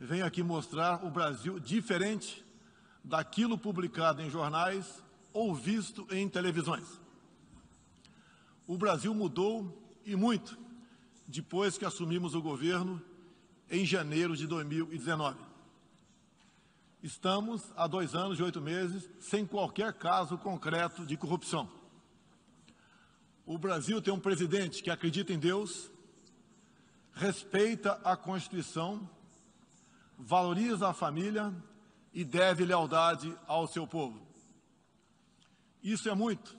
venho aqui mostrar o Brasil diferente daquilo publicado em jornais ou visto em televisões. O Brasil mudou, e muito, depois que assumimos o governo em janeiro de 2019. Estamos há 2 anos e 8 meses sem qualquer caso concreto de corrupção. O Brasil tem um presidente que acredita em Deus, respeita a Constituição, valoriza a família e deve lealdade ao seu povo. Isso é muito.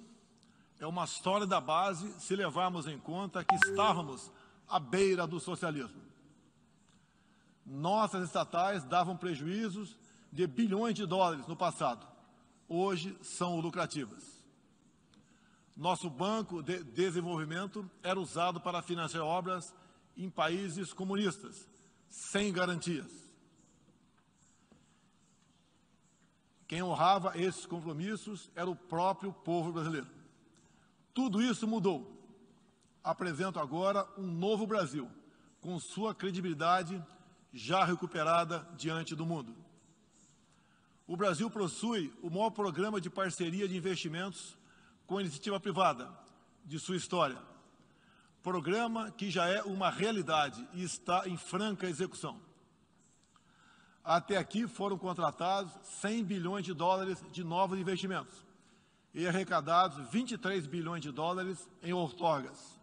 É uma sólida base se levarmos em conta que estávamos à beira do socialismo. Nossas estatais davam prejuízos de bilhões de dólares no passado. Hoje são lucrativas. Nosso Banco de Desenvolvimento era usado para financiar obras em países comunistas, sem garantias. Quem honrava esses compromissos era o próprio povo brasileiro. Tudo isso mudou. Apresento agora um novo Brasil, com sua credibilidade já recuperada diante do mundo. O Brasil possui o maior programa de parceria de investimentos com a iniciativa privada de sua história. Programa que já é uma realidade e está em franca execução. Até aqui foram contratados 100 bilhões de dólares de novos investimentos e arrecadados 23 bilhões de dólares em outorgas.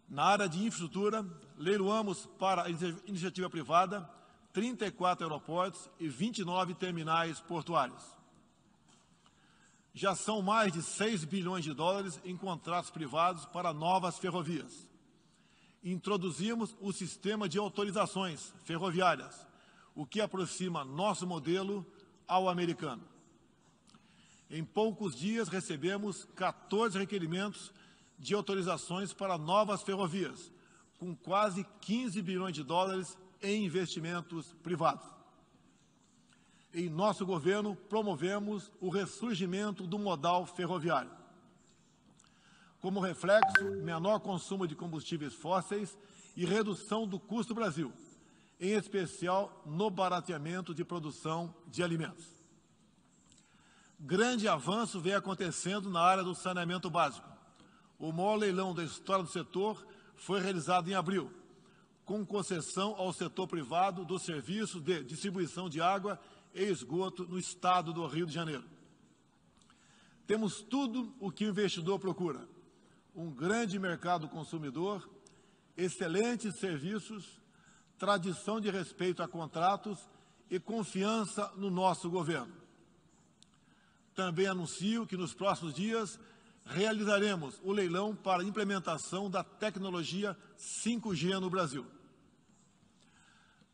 Na área de infraestrutura, leiloamos para a iniciativa privada 34 aeroportos e 29 terminais portuários. Já são mais de 6 bilhões de dólares em contratos privados para novas ferrovias. Introduzimos o sistema de autorizações ferroviárias, o que aproxima nosso modelo ao americano. Em poucos dias recebemos 14 requerimentos de autorizações para novas ferrovias, com quase 15 bilhões de dólares em investimentos privados. Em nosso governo, promovemos o ressurgimento do modal ferroviário. Como reflexo, menor consumo de combustíveis fósseis e redução do custo do Brasil, em especial no barateamento de produção de alimentos. Grande avanço vem acontecendo na área do saneamento básico. O maior leilão da história do setor foi realizado em abril, com concessão ao setor privado do serviço de distribuição de água e esgoto no estado do Rio de Janeiro. Temos tudo o que o investidor procura: um grande mercado consumidor, excelentes serviços, tradição de respeito a contratos e confiança no nosso governo. Também anuncio que nos próximos dias realizaremos o leilão para a implementação da tecnologia 5G no Brasil.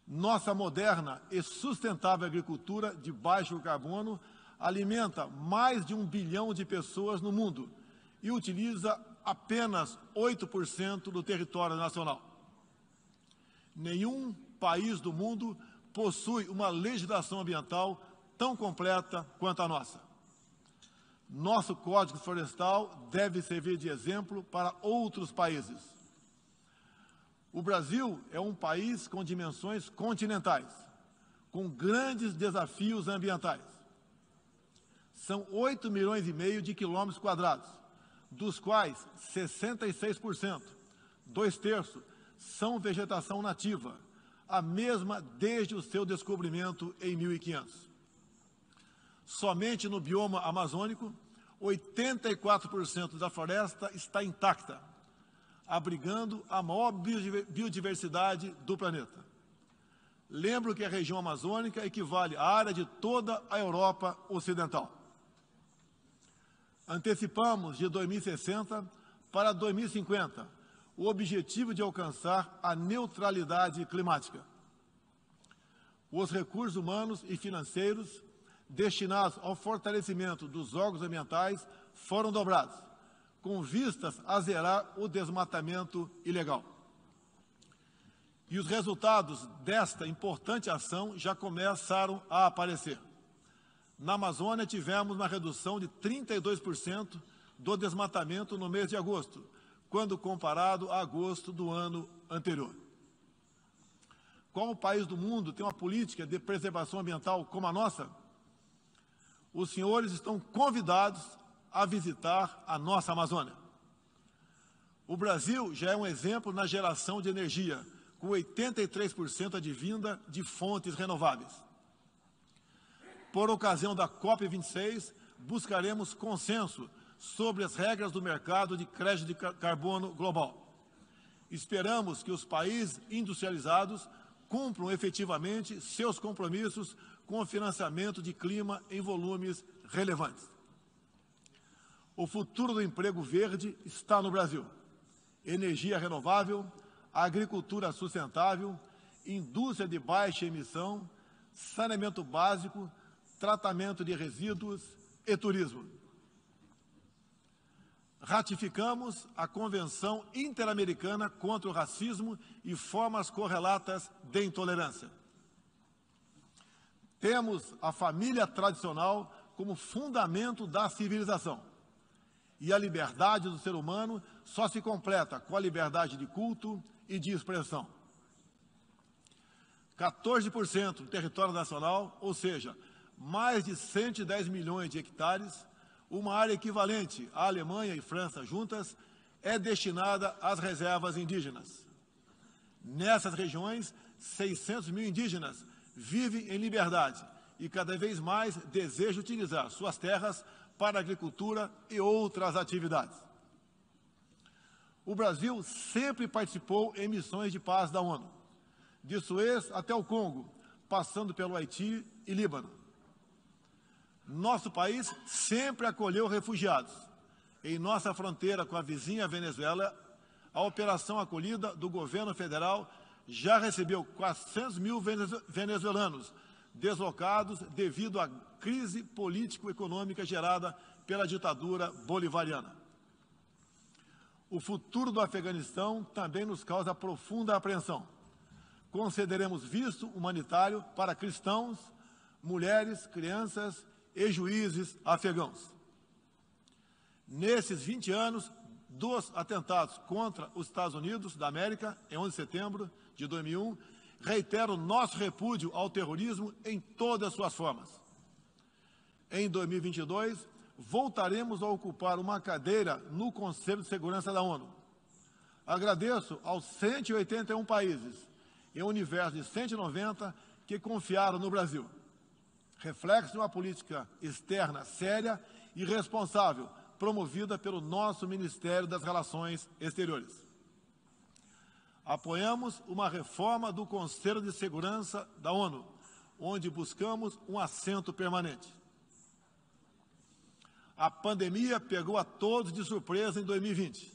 Nossa moderna e sustentável agricultura de baixo carbono alimenta mais de 1 bilhão de pessoas no mundo e utiliza apenas 8% do território nacional. Nenhum país do mundo possui uma legislação ambiental tão completa quanto a nossa. Nosso Código Florestal deve servir de exemplo para outros países. O Brasil é um país com dimensões continentais, com grandes desafios ambientais. São 8,5 milhões de quilômetros quadrados, dos quais 66%, 2/3, são vegetação nativa, a mesma desde o seu descobrimento em 1500. Somente no bioma amazônico, 84% da floresta está intacta, abrigando a maior biodiversidade do planeta. Lembro que a região amazônica equivale à área de toda a Europa Ocidental. Antecipamos de 2060 para 2050 o objetivo de alcançar a neutralidade climática. Os recursos humanos e financeiros destinados ao fortalecimento dos órgãos ambientais foram dobrados, com vistas a zerar o desmatamento ilegal. E os resultados desta importante ação já começaram a aparecer. Na Amazônia, tivemos uma redução de 32% do desmatamento no mês de agosto, quando comparado a agosto do ano anterior. qual país do mundo tem uma política de preservação ambiental como a nossa? Os senhores estão convidados a visitar a nossa Amazônia. O Brasil já é um exemplo na geração de energia, com 83% advinda de fontes renováveis. Por ocasião da COP26, buscaremos consenso sobre as regras do mercado de crédito de carbono global. Esperamos que os países industrializados cumpram efetivamente seus compromissos com o financiamento de clima em volumes relevantes. O futuro do emprego verde está no Brasil. Energia renovável, agricultura sustentável, indústria de baixa emissão, saneamento básico, tratamento de resíduos e turismo. Ratificamos a Convenção Interamericana contra o Racismo e formas correlatas de intolerância. Temos a família tradicional como fundamento da civilização. E a liberdade do ser humano só se completa com a liberdade de culto e de expressão. 14% do território nacional, ou seja, mais de 110 milhões de hectares, uma área equivalente à Alemanha e França juntas, é destinada às reservas indígenas. Nessas regiões, 600 mil indígenas vivem em liberdade e cada vez mais desejam utilizar suas terras para a agricultura e outras atividades. O Brasil sempre participou em missões de paz da ONU, de Suez até o Congo, passando pelo Haiti e Líbano. Nosso país sempre acolheu refugiados. Em nossa fronteira com a vizinha Venezuela, a operação acolhida do governo federal já recebeu 400 mil venezuelanos deslocados devido à crise político-econômica gerada pela ditadura bolivariana. O futuro do Afeganistão também nos causa profunda apreensão. Concederemos visto humanitário para cristãos, mulheres, crianças e juízes afegãos. Nesses 20 anos dos atentados contra os Estados Unidos da América, em 11 de setembro de 2001, reitero nosso repúdio ao terrorismo em todas as suas formas. Em 2022, voltaremos a ocupar uma cadeira no Conselho de Segurança da ONU. Agradeço aos 181 países, em um universo de 190, que confiaram no Brasil. Reflexo de uma política externa séria e responsável, promovida pelo nosso Ministério das Relações Exteriores. Apoiamos uma reforma do Conselho de Segurança da ONU, onde buscamos um assento permanente. A pandemia pegou a todos de surpresa em 2020.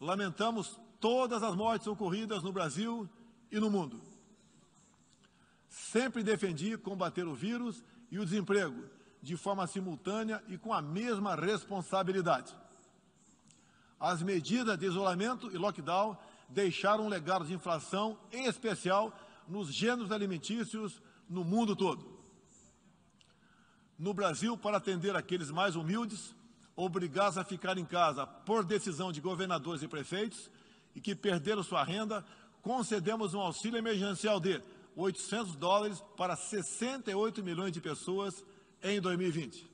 Lamentamos todas as mortes ocorridas no Brasil e no mundo. Sempre defendi combater o vírus e o desemprego de forma simultânea e com a mesma responsabilidade. As medidas de isolamento e lockdown deixaram um legado de inflação, em especial nos gêneros alimentícios no mundo todo. No Brasil, para atender aqueles mais humildes, obrigados a ficar em casa por decisão de governadores e prefeitos e que perderam sua renda, concedemos um auxílio emergencial de $800 para 68 milhões de pessoas em 2020.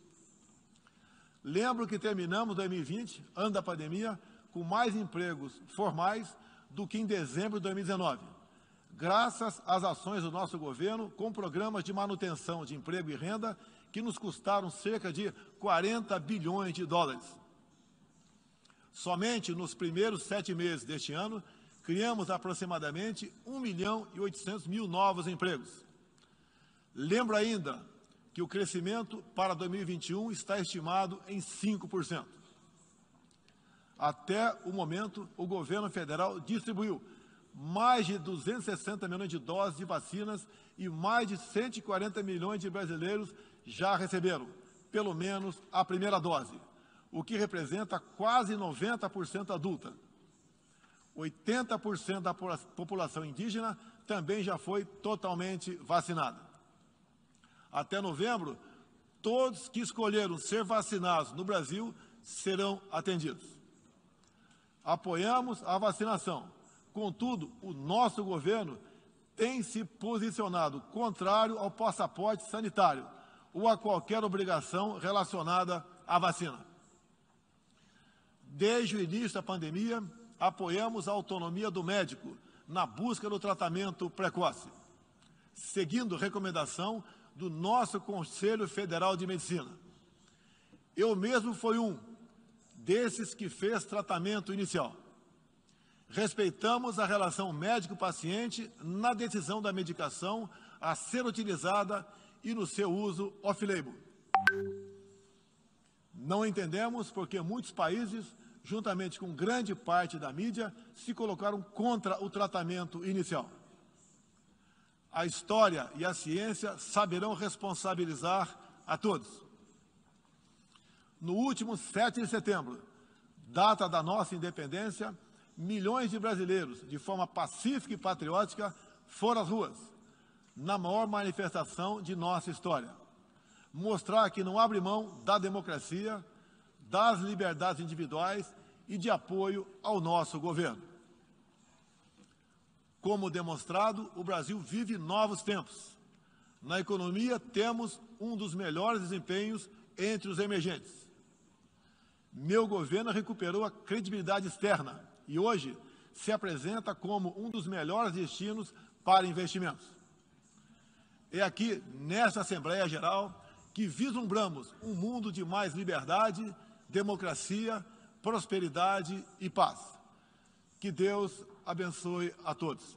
Lembro que terminamos 2020, ano da pandemia, com mais empregos formais do que em dezembro de 2019, graças às ações do nosso governo com programas de manutenção de emprego e renda que nos custaram cerca de 40 bilhões de dólares. Somente nos primeiros 7 meses deste ano, criamos aproximadamente 1.800.000 novos empregos. Lembro ainda que o crescimento para 2021 está estimado em 5%. Até o momento, o governo federal distribuiu mais de 260 milhões de doses de vacinas e mais de 140 milhões de brasileiros já receberam, pelo menos, a primeira dose, o que representa quase 90% adulta. 80% da população indígena também já foi totalmente vacinada. Até novembro, todos que escolheram ser vacinados no Brasil serão atendidos. Apoiamos a vacinação. Contudo, o nosso governo tem se posicionado contrário ao passaporte sanitário ou a qualquer obrigação relacionada à vacina. Desde o início da pandemia, apoiamos a autonomia do médico na busca do tratamento precoce, seguindo recomendação do nosso Conselho Federal de Medicina. Eu mesmo fui um desses que fez tratamento inicial. Respeitamos a relação médico-paciente na decisão da medicação a ser utilizada e no seu uso off-label. Não entendemos porque muitos países, juntamente com grande parte da mídia, se colocaram contra o tratamento inicial. A história e a ciência saberão responsabilizar a todos. No último 7 de setembro, data da nossa independência, milhões de brasileiros, de forma pacífica e patriótica, foram às ruas, na maior manifestação de nossa história. Mostrar que não abre mão da democracia, das liberdades individuais e de apoio ao nosso governo. Como demonstrado, o Brasil vive novos tempos. Na economia, temos um dos melhores desempenhos entre os emergentes. Meu governo recuperou a credibilidade externa e hoje se apresenta como um dos melhores destinos para investimentos. É aqui, nesta Assembleia Geral, que vislumbramos um mundo de mais liberdade, democracia, prosperidade e paz. Que Deus abençoe a todos.